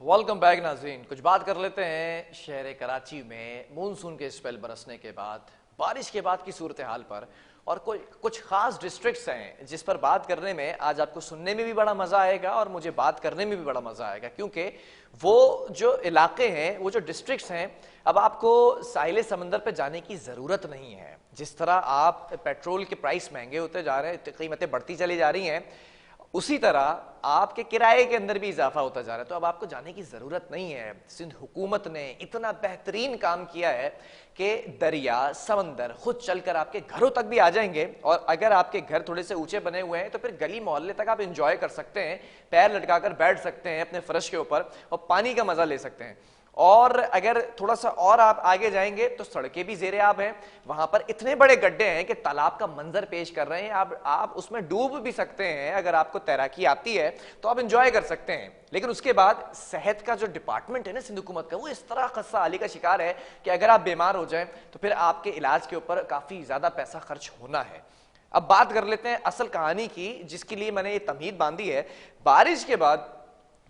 Welcome back नाज़रीन। कुछ बात कर लेते हैं शहर कराची में मानसून के स्पेल बरसने के बाद, बारिश के बाद की सूरत हाल पर। और कुछ खास डिस्ट्रिक्ट्स हैं जिस पर बात करने में आज आपको सुनने में भी बड़ा मजा आएगा और मुझे बात करने में भी बड़ा मजा आएगा, क्योंकि वो जो इलाके हैं, वो जो डिस्ट्रिक्ट्स हैं, अब आपको साहिल समंदर पर जाने की जरूरत नहीं है। जिस तरह आप पेट्रोल के प्राइस महंगे होते जा रहे हैं, कीमतें बढ़ती चली जा रही हैं, उसी तरह आपके किराए के अंदर भी इजाफा होता जा रहा है। तो अब आपको जाने की जरूरत नहीं है। सिंध हुकूमत ने इतना बेहतरीन काम किया है कि दरिया समंदर खुद चलकर आपके घरों तक भी आ जाएंगे। और अगर आपके घर थोड़े से ऊंचे बने हुए हैं तो फिर गली मोहल्ले तक आप इंजॉय कर सकते हैं, पैर लटकाकर बैठ सकते हैं अपने फर्श के ऊपर और पानी का मजा ले सकते हैं। और अगर थोड़ा सा और आप आगे जाएंगे तो सड़कें भी जेरे आब हैं, वहां पर इतने बड़े गड्ढे हैं कि तालाब का मंजर पेश कर रहे हैं। आप उसमें डूब भी सकते हैं। अगर आपको तैराकी आती है तो आप इंजॉय कर सकते हैं। लेकिन उसके बाद सेहत का जो डिपार्टमेंट है ना सिंध हुकूमत का, वो इस तरह खस्सा हाली का शिकार है कि अगर आप बीमार हो जाएं तो फिर आपके इलाज के ऊपर काफी ज्यादा पैसा खर्च होना है। अब बात कर लेते हैं असल कहानी की, जिसके लिए मैंने ये तमहीद बांधी है। बारिश के बाद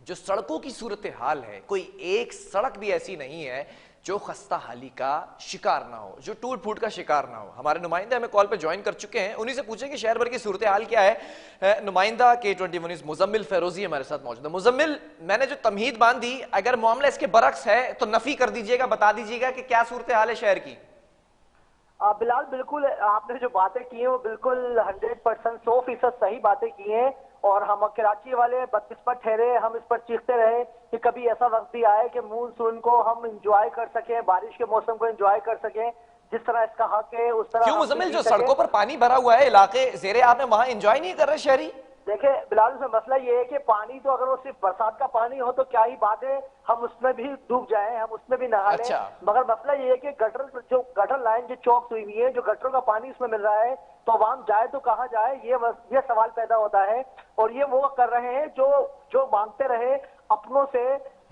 जो सड़कों की सूरत हाल है, कोई एक सड़क भी ऐसी नहीं है जो खस्ता हाली का शिकार ना हो, जो टूट फूट का शिकार ना हो। हमारे नुमाइंदे हमें कॉल पे ज्वाइन कर चुके हैं, उन्हीं से पूछेंगे शहर भर की सूरत हाल क्या है। नुमाइंदा K21 मुजम्मिल फेरोजी हमारे साथ मौजूद है। मुजम्मिल, मैंने जो तमहीद बांधी, अगर मामला इसके बरक्स है तो नफी कर दीजिएगा, बता दीजिएगा कि क्या सूरत हाल है शहर की। बिलाल, बिल्कुल आपने जो बातें की हैं वो बिल्कुल 100% 100% सही बातें की हैं। और हम कराची वाले इस पर ठहरे, हम इस पर चीखते रहे कि कभी ऐसा वक्त भी आए कि मानसून को हम इंजॉय कर सकें, बारिश के मौसम को इंजॉय कर सकें, जिस तरह इसका हक है उस तरह क्यों हम भी मुजम्मिल, जी जो सकें। सड़कों पर पानी भरा हुआ है, इलाके जेरे आप में, वहां एंजॉय नहीं कर रहे शहरी? देखिए बिलाल, उसमें मसला ये है कि पानी तो अगर वो सिर्फ बरसात का पानी हो तो क्या ही बात है, हम उसमें भी डूब जाएं, हम उसमें भी नहा लें। अच्छा। मगर मसला ये है कि गटर लाइन जो चौक हुई हुई है, जो गटरों का पानी उसमें मिल रहा है, तो आवाम जाए तो कहाँ जाए, ये सवाल पैदा होता है। और ये वो कर रहे हैं जो जो मांगते रहे अपनों से,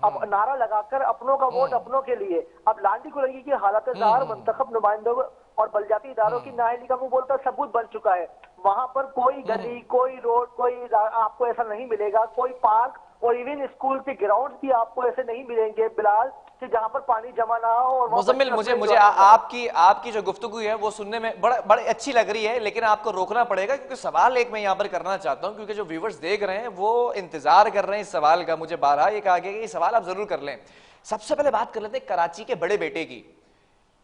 अब नारा लगाकर अपनों का वोट अपनों के लिए। अब लांडी कुलगी की हालत ज़ाहिर मुंतखब नुमाइंदों और बलजाती इदारों की नाअहली का मुंह बोलता सबूत बन चुका है। वहां पर कोई गली, कोई रोड, कोई आपको ऐसा नहीं मिलेगा, कोई पार्क और इवन स्कूल के ग्राउंड भी आपको ऐसे नहीं मिलेंगे बिलाल कि जहां पर पानी जमा ना हो। और मुजम्मिल, मुझे आपकी जो गुफ्तगू है वो सुनने में बड़े अच्छी लग रही है, लेकिन आपको रोकना पड़ेगा, क्योंकि सवाल एक मैं यहां पर करना चाहता हूं, क्योंकि जो व्यूवर्स देख रहे हैं वो इंतजार कर रहे हैं इस सवाल का। मुझे बारहा ये कहा गया कि ये सवाल आप जरूर कर लें। सबसे पहले बात कर लेते हैं कराची के बड़े बेटे की।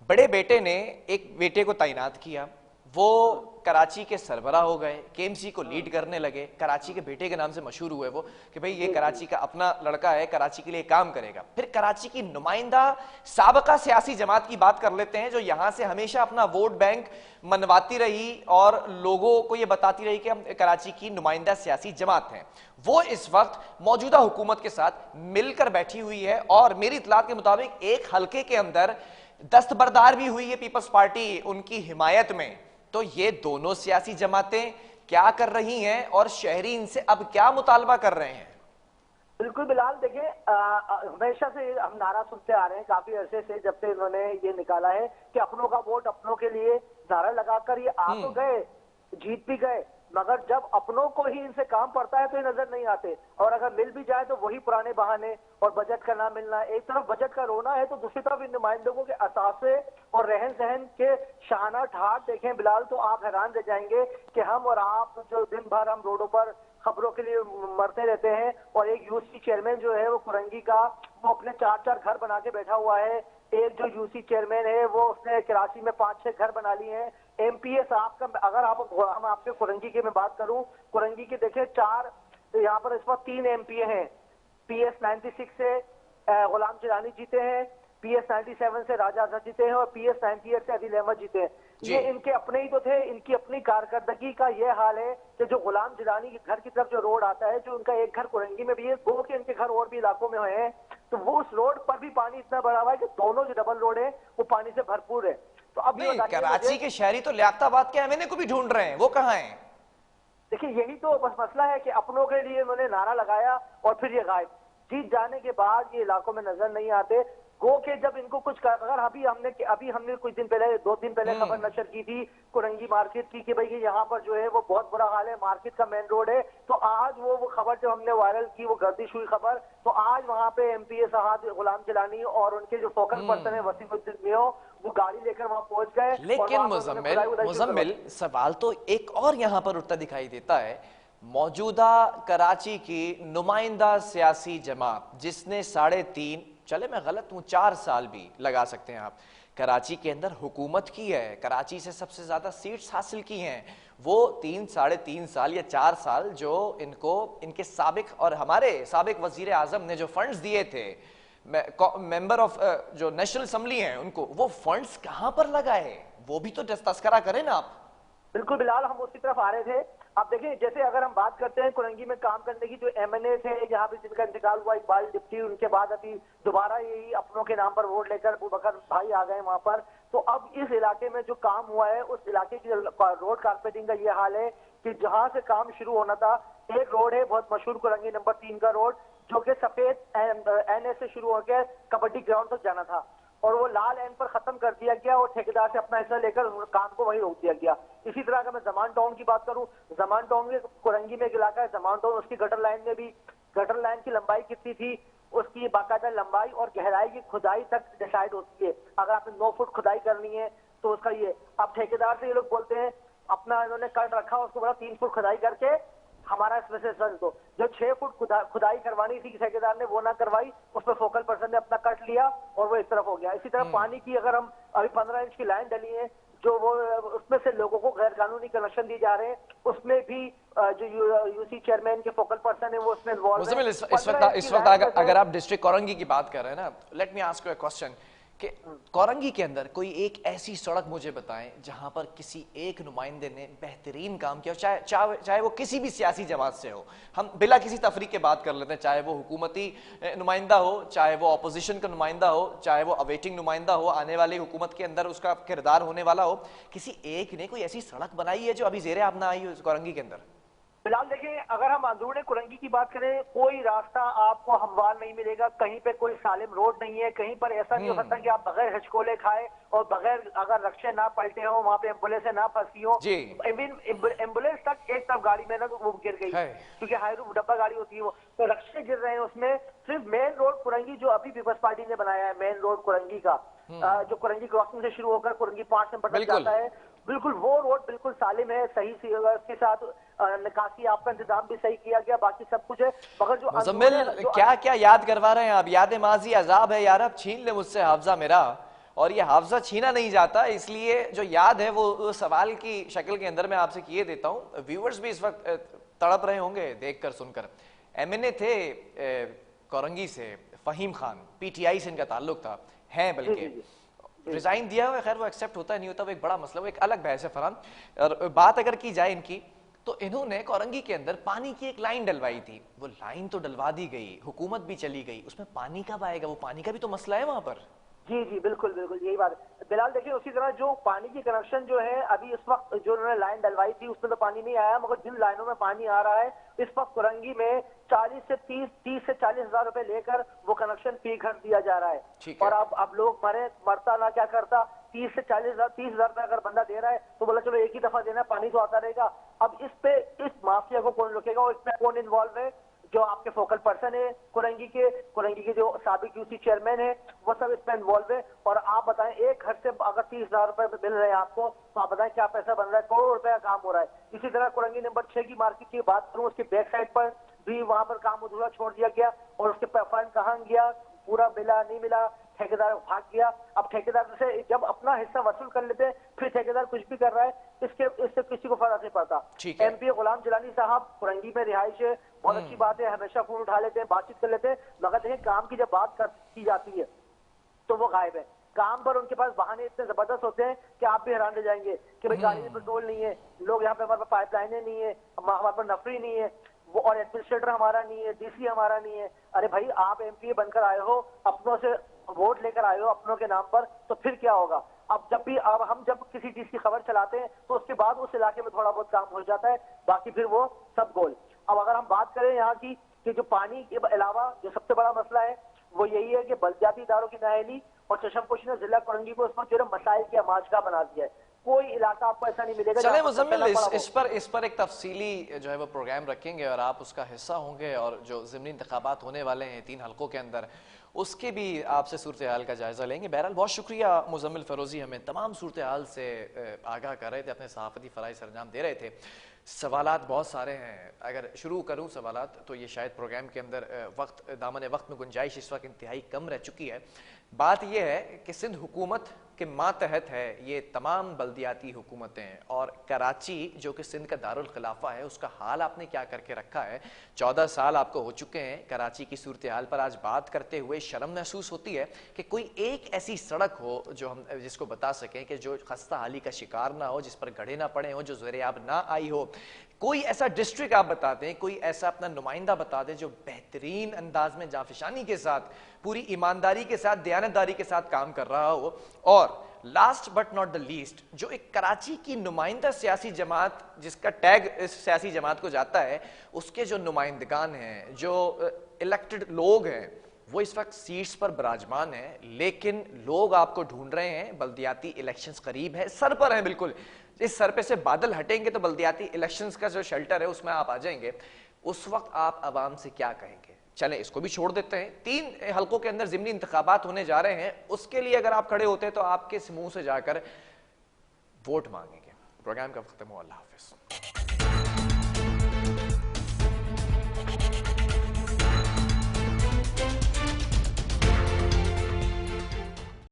बड़े बेटे ने एक बेटे को तैनात किया, वो कराची के सरबराह हो गए, KMC को लीड करने लगे, कराची के बेटे के नाम से मशहूर हुए वो कि भाई ये कराची का अपना लड़का है, कराची के लिए काम करेगा। फिर कराची की नुमाइंदा साबका सियासी जमात की बात कर लेते हैं, जो यहां से हमेशा अपना वोट बैंक मनवाती रही और लोगों को ये बताती रही कि हम कराची की नुमाइंदा सियासी जमात हैं। वो इस वक्त मौजूदा हुकूमत के साथ मिलकर बैठी हुई है और मेरी इतलात के मुताबिक एक हल्के के अंदर दस्तबरदार भी हुई है पीपल्स पार्टी उनकी हिमायत में। तो ये दोनों सियासी जमातें क्या कर रही हैं और शहरी इनसे अब क्या मुतालबा कर रहे हैं? बिल्कुल बिलाल, देखिए हमेशा से हम नारा सुनते आ रहे हैं, काफी अरसे से, जब से इन्होंने ये निकाला है कि अपनों का वोट अपनों के लिए, नारा लगाकर ये आ तो गए, जीत भी गए, मगर जब अपनों को ही इनसे काम पड़ता है तो ये नजर नहीं आते। और अगर मिल भी जाए तो वही पुराने बहाने और बजट का ना मिलना। एक तरफ बजट का रोना है तो दूसरी तरफ इन नुमाइंदों के असासे और रहन सहन के शाना ठाट देखें बिलाल, तो आप हैरान रह जाएंगे कि हम और आप जो दिन भर हम रोडों पर खबरों के लिए मरते रहते हैं, और एक यूसी चेयरमैन जो है वो कुरंगी का, वो अपने 4-4 घर बना के बैठा हुआ है। एक जो यूसी चेयरमैन है वो उसने कराची में 5-6 घर बना लिए हैं। MPS आपका, अगर हम आपसे कुरंगी की मैं बात करूं, कुरंगी के देखें 4, यहाँ पर इस वक्त 3 MP हैं। PS 96 से गुलाम जिलानी जीते हैं, PS 97 से राजा आजाद जीते हैं और PS 98 से अदील अहमद जीते हैं। ये इनके अपने ही तो थे। इनकी अपनी कारकर्दगी का ये हाल है कि जो गुलाम जिलानी के घर की तरफ जो रोड आता है, जो उनका एक घर कुरंगी में भी है, 2 के इनके घर और भी इलाकों में हैं, तो वो उस रोड पर भी पानी इतना बढ़ा हुआ है कि दोनों जो डबल रोड है वो पानी से भरपूर है। तो अब नहीं, कराची के शहरी तो लियाकताबाद के एमएनए को भी ढूंढ रहे हैं, वो कहाँ हैं? देखिए यही तो बस मसला है कि अपनों के लिए उन्होंने नारा लगाया और फिर ये गायब, जीत जाने के बाद ये इलाकों में नजर नहीं आते। गो के जब इनको कुछ अगर अभी हमने कुछ दिन पहले 2 दिन पहले खबर नशर की थी कुरंगी मार्केट की कि भाई ये यहाँ पर जो है वो बहुत बुरा हाल है, मार्केट का मेन रोड है, तो आज वो खबर जो हमने वायरल की, वो गर्दिश हुई खबर, तो आज वहाँ पे एमपीए साहब गुलाम जिलानी और उनके जो फोकस पर्सन है वसीमुद्दीन मियां, वो गाड़ी लेकर वहाँ पहुंच गए। लेकिन मुजम्मिल सवाल तो एक और यहाँ पर उठता दिखाई देता है। मौजूदा कराची की नुमाइंदा सियासी जमात जिसने 3.5, चले मैं गलत हूं, 4 साल भी लगा सकते हैं आप, कराची के अंदर हुकूमत की है, कराची से सबसे ज्यादा सीट्स हासिल की हैं, वो 3-3.5 साल या 4 साल जो इनको इनके साबिक और हमारे साबिक वजीर आजम ने जो फंड्स दिए थे मेंबर ऑफ जो नेशनल असेंबली हैं उनको, वो फंड्स कहां पर लगाए, वो भी तो तस्करा करें ना आप। बिल्कुल बिलाल, हम उसी तरफ आ रहे थे। आप देखिए, जैसे अगर हम बात करते हैं कुरंगी में काम करने की, जो एमएनए थे यहाँ पे जिनका इंतकाल हुआ, इकबाल डिप्टी, उनके बाद अभी दोबारा यही अपनों के नाम पर वोट लेकर अबू बकर भाई आ गए वहां पर। तो अब इस इलाके में जो काम हुआ है, उस इलाके की रोड कारपेटिंग का ये हाल है कि जहां से काम शुरू होना था, एक रोड है बहुत मशहूर कुरंगी नंबर 3 का रोड, जो कि सफेद एनए से शुरू होकर कबड्डी ग्राउंड तक जाना था, और वो लाल एन पर खत्म कर दिया गया और ठेकेदार से अपना हिस्सा लेकर काम को वहीं रोक दिया गया। इसी तरह अगर मैं जमान टाउन की बात करूं, जमान टाउन के कुरंगी में एक इलाका है जमान टाउन, उसकी गटर लाइन में भी, गटर लाइन की लंबाई कितनी थी, उसकी बाकायदा लंबाई और गहराई की खुदाई तक डिसाइड होती है। अगर आपने 9 फुट खुदाई करनी है तो उसका ये, अब ठेकेदार से ये लोग बोलते हैं, अपना इन्होंने कट रखा, उसको बोला 3 फुट खुदाई करके हमारा इसमें से सर दो। जो 6 फुट खुदाई करवानी थी ठेकेदार ने, वो ना करवाई, उस पर फोकल पर्सन ने अपना कट लिया और वो इस तरफ हो गया। इसी तरह पानी की, अगर हम अभी 15 इंच की लाइन डली है, जो वो उसमें से लोगों को गैर कानूनी कनेक्शन दिए जा रहे हैं, उसमें भी जो यूसी चेयरमैन के फोकल पर्सन है वो उसमें इन्वॉल्व है। इस वक्त अगर आप डिस्ट्रिक्ट कोरंगी की बात कर रहे हैं ना, let me ask you a question कि कोरंगी के अंदर कोई एक ऐसी सड़क मुझे बताएं जहां पर किसी एक नुमाइंदे ने बेहतरीन काम किया, चाहे वो किसी भी सियासी जमात से हो, हम बिला किसी तफरीक के बात कर लेते हैं, चाहे वो हुकूमती नुमाइंदा हो, चाहे वो अपोजिशन का नुमाइंदा हो, चाहे वो अवेटिंग नुमाइंदा हो, आने वाली हुकूमत के अंदर उसका किरदार होने वाला हो, किसी एक ने कोई ऐसी सड़क बनाई है जो अभी ज़ेरे आब ना आई हो कोरंगी के अंदर? फिलहाल देखिए, अगर हम अंदरूनी कुरंगी की बात करें, कोई रास्ता आपको हमवार नहीं मिलेगा, कहीं पे कोई सालिम रोड नहीं है, कहीं पर ऐसा नहीं हो सकता कि आप बगैर हिचकोले खाए और बगैर अगर रक्षे ना पलटे हो, वहां पे एम्बुलेंस ना फंसी हो। एम्बुलेंस तक एक तरफ गाड़ी में ना वो गिर गई, क्योंकि हाईरू डब्बा गाड़ी होती है वो, तो रक्षे गिर रहे हैं उसमें। सिर्फ मेन रोड कुरंगी जो अभी पीपल्स पार्टी ने बनाया है, मेन रोड कुरंगी का, जो कुरंगी क्रॉसिंग से शुरू होकर कुरंगी 5 नंबर तक जाता है, बिल्कुल वो रोड बिल्कुल सालिम है, सही सी, इसके साथ निकासी आपका इंतजाम भी सही किया गया, बाकी सब कुछ है। मगर जो मुजम्मिल क्या क्या याद करवा रहे हैं आप, याद माजी अजाब है यार, अब छीन ले मुझसे हाफजा मेरा, और ये हाफजा छीना नहीं जाता, इसलिए जो याद है वो सवाल की शक्ल के अंदर मैं आपसे किए देता हूँ। व्यूअर्स भी इस वक्त तड़प रहे होंगे देखकर सुनकर। एमएनए थे कोरंगी से फहीम खान, पीटीआई से इनका ताल्लुक था, है बल्कि रिजाइन दिया हुआ, खैर वो एक्सेप्ट होता नहीं होता वो एक बड़ा मसला, वो एक अलग बहस है फरहान। और बात अगर की जाए इनकी, तो इन्होंने कोरंगी के अंदर पानी की एक लाइन डलवाई थी, वो लाइन तो डलवा दी गई, हुकूमत भी चली गई, उसमें पानी कब आएगा, वो पानी का भी तो मसला है वहां पर। जी जी बिल्कुल बिल्कुल यही बात है बिलाल। देखिए, उसी तरह जो पानी की कनेक्शन जो है, अभी इस वक्त जो उन्होंने लाइन डलवाई थी उसमें तो पानी नहीं आया, मगर जिन लाइनों में पानी आ रहा है इस वक्त कुरंगी में 30 से 40 हजार रुपए लेकर वो कनेक्शन फी घर दिया जा रहा है। और अब लोग मरता ना क्या करता, 30 से 40 हजार, 30 हजार रुपए अगर बंदा दे रहा है तो बोला चलो एक ही दफा देना, पानी तो आता रहेगा। अब इस पे, इस माफिया को कौन रोकेगा और इसमें कौन इन्वॉल्व है? जो आपके फोकल पर्सन है कुरंगी के जो साबिक यूसी चेयरमैन है, वो सब इसमें इन्वॉल्व है। और आप बताएं, एक घर से अगर 30 हजार रुपए मिल रहे हैं आपको, तो आप बताएं क्या पैसा बन रहा है, करोड़ रुपए का काम हो रहा है। इसी तरह कुरंगी नंबर 6 की मार्केट की बात करूं, उसकी बैक साइड पर भी वहां पर काम अधूरा छोड़ दिया गया, और उसके फंड कहाँ गया, पूरा मिला नहीं मिला, ठेकेदार भाग गया। अब ठेकेदार से जब अपना हिस्सा वसूल कर लेते हैं, फिर ठेकेदार कुछ भी कर रहा है, इससे किसी को फर्क नहीं पड़ता। एमपी गुलाम जिलानी साहब कुरंगी में रिहाइश है, बहुत अच्छी बात है, हमेशा फोन उठा लेते हैं, बातचीत कर लेते हैं, मगर देखिए काम की जब बात की जाती है तो वो गायब है। काम पर उनके पास बहाने इतने जबरदस्त होते हैं कि आप भी हैरान रह जाएंगे कि भाई गाड़ी में पेट्रोल नहीं है, लोग यहाँ पे, हमारे पास पाइपलाइनें नहीं है, हमारे पास नफरी नहीं है, वो और एडमिनिस्ट्रेटर हमारा नहीं है, डीसी हमारा नहीं है। अरे भाई, आप एमपी बनकर आए हो, अपनों से वोट लेकर आए हो अपनों के नाम पर, तो फिर क्या होगा? अब हम जब किसी चीज की खबर चलाते हैं तो उसके बाद उस इलाके में थोड़ा बहुत काम हो जाता है, बाकी फिर वो सब गोल। अब अगर हम बात करें यहाँ की कि जो पानी के अलावा जो सबसे बड़ा मसला है वो यही है कि बलदियाती इदारों की नाअहली और चशमपोशी ने जिला कोरंगी को उसको जो मसाइल की आमाजगा बना दिया है। कोई इलाका आपको ऐसा नहीं मिलेगा। चले मुजम्मिल, इस पर एक तफसीली जो है वो प्रोग्राम रखेंगे और आप उसका हिस्सा होंगे, और जो ज़िमनी इंतखाबात होने वाले हैं 3 हलकों के अंदर, उसके भी आपसे सूरत हाल का जायज़ा लेंगे। बहरहाल बहुत शुक्रिया मुजम्मिल फ़रोज़ी, हमें तमाम सूरत हाल से आगाह कर रहे थे, अपने सहाफ़ती फ़राइज़ सरंजाम दे रहे थे। सवालात बहुत सारे हैं, अगर शुरू करूँ सवालात तो ये शायद प्रोग्राम के अंदर दामन वक्त में गुंजाइश इस वक्त इंतहाई कम रह चुकी है। बात यह है कि सिंध हुकूमत के मातहत है ये तमाम बल्दियाती हुकूमतें, और कराची जो कि सिंध का दारुल खिलाफा है उसका हाल आपने क्या करके रखा है। 14 साल आपको हो चुके हैं कराची की सूरत हाल पर आज बात करते हुए शर्म महसूस होती है कि कोई एक ऐसी सड़क हो जो हम जिसको बता सकें कि जो खस्ता हाली का शिकार ना हो, जिस पर गढ़े ना पड़े हो, जो ज़ेर-ए-आब ना आई हो। कोई ऐसा डिस्ट्रिक्ट आप बता दें, कोई ऐसा अपना नुमाइंदा बता दें जो बेहतरीन अंदाज में जाफिशानी के साथ, पूरी ईमानदारी के साथ, दयानतदारी के साथ काम कर रहा हो। और last but not the least, जो एक कराची की नुमाइंदा सियासी जमात जिसका टैग इस सियासी जमात को जाता है, उसके जो नुमाइंदगान हैं, जो इलेक्टेड लोग हैं, वो इस वक्त सीट्स पर विराजमान हैं, लेकिन लोग आपको ढूंढ रहे हैं। बल्दियाती इलेक्शंस करीब है, सर पर है बिल्कुल। इस सर पे से बादल हटेंगे तो बल्दियाती इलेक्शंस का जो शेल्टर है उसमें आप आ जाएंगे। उस वक्त आप आवाम से क्या कहेंगे? चले इसको भी छोड़ देते हैं। 3 हलकों के अंदर ज़िमनी इंतखाबात होने जा रहे हैं, उसके लिए अगर आप खड़े होते हैं तो आपके मुंह से जाकर वोट मांगेंगे। प्रोग्राम का खत्म हुआ। अल्लाह हाफिज।